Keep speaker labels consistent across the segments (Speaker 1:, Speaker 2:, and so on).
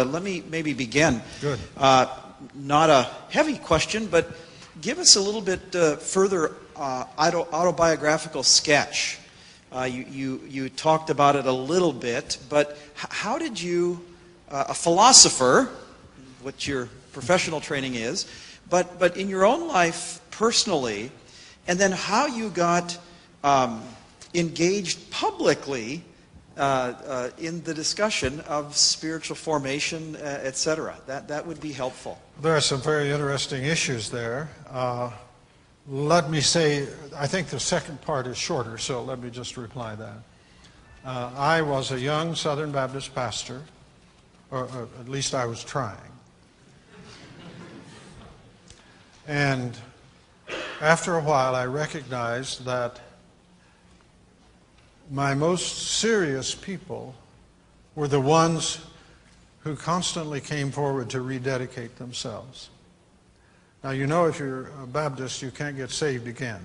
Speaker 1: Let me maybe begin.
Speaker 2: Good.
Speaker 1: Not a heavy question, but give us a little bit further autobiographical sketch. You talked about it a little bit, but how did you, a philosopher, what your professional training is, but in your own life personally, and then how you got engaged publicly in the discussion of spiritual formation, etc. That would be helpful.
Speaker 2: There are some very interesting issues there. Let me say, I think the second part is shorter, so let me just reply that. I was a young Southern Baptist pastor, or at least I was trying. And after a while, I recognized that my most serious people were the ones who constantly came forward to rededicate themselves. Now, you know, if you're a Baptist, you can't get saved again.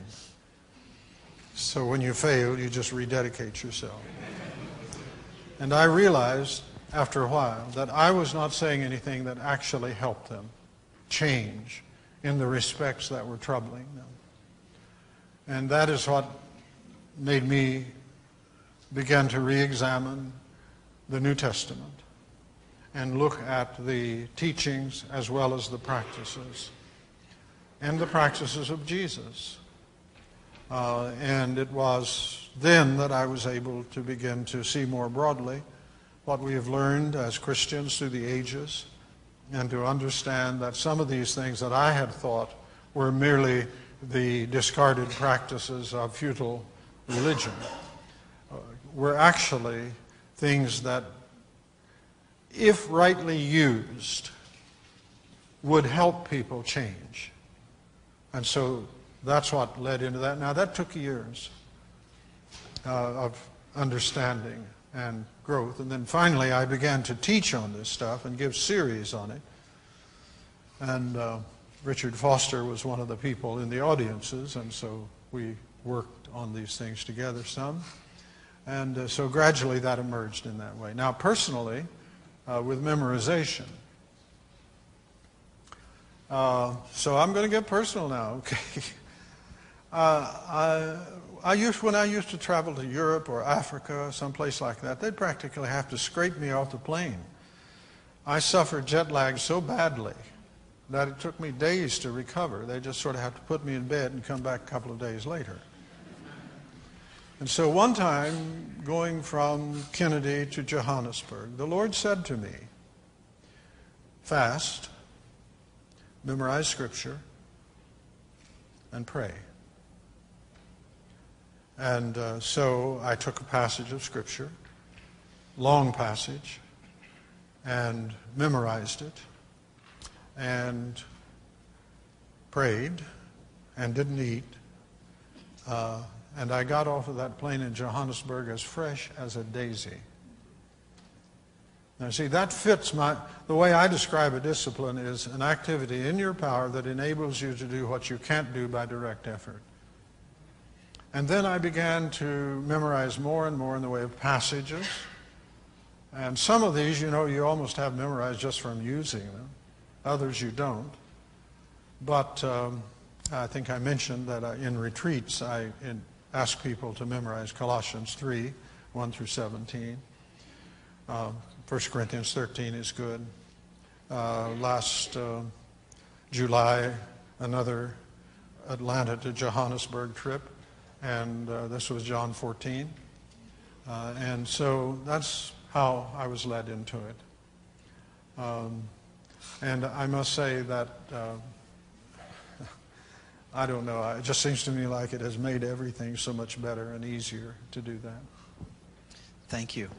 Speaker 2: So when you fail, you just rededicate yourself. And I realized after a while that I was not saying anything that actually helped them change in the respects that were troubling them. And that is what made me begin to re-examine the New Testament and look at the teachings as well as the practices and the practices of Jesus. And it was then that I was able to begin to see more broadly what we have learned as Christians through the ages, and to understand that some of these things that I had thought were merely the discarded practices of futile religion were actually things that, if rightly used, would help people change. And so that's what led into that. Now, that took years of understanding and growth. And then finally, I began to teach on this stuff and give series on it. And Richard Foster was one of the people in the audiences, and so we worked on these things together some. And so gradually that emerged in that way. Now, personally, with memorization. So I'm going to get personal now, okay? When I used to travel to Europe or Africa, someplace like that, they'd practically have to scrape me off the plane. I suffered jet lag so badly that it took me days to recover. They just sort of have to put me in bed and come back a couple of days later. And so one time, going from Kennedy to Johannesburg, the Lord said to me, fast, memorize Scripture, and pray. And so I took a passage of Scripture, long passage, and memorized it, and prayed, and didn't eat. And I got off of that plane in Johannesburg as fresh as a daisy. Now see, that fits the way I describe a discipline is an activity in your power that enables you to do what you can't do by direct effort. And then I began to memorize more and more in the way of passages. And some of these, you know, you almost have memorized just from using them. Others you don't. But I think I mentioned that in retreats I ask people to memorize Colossians 3, 1 through 17. 1 Corinthians 13 is good. Last July, another Atlanta to Johannesburg trip, and this was John 14. And so that's how I was led into it. And I must say that I don't know, it just seems to me like it has made everything so much better and easier to do that.
Speaker 1: Thank you.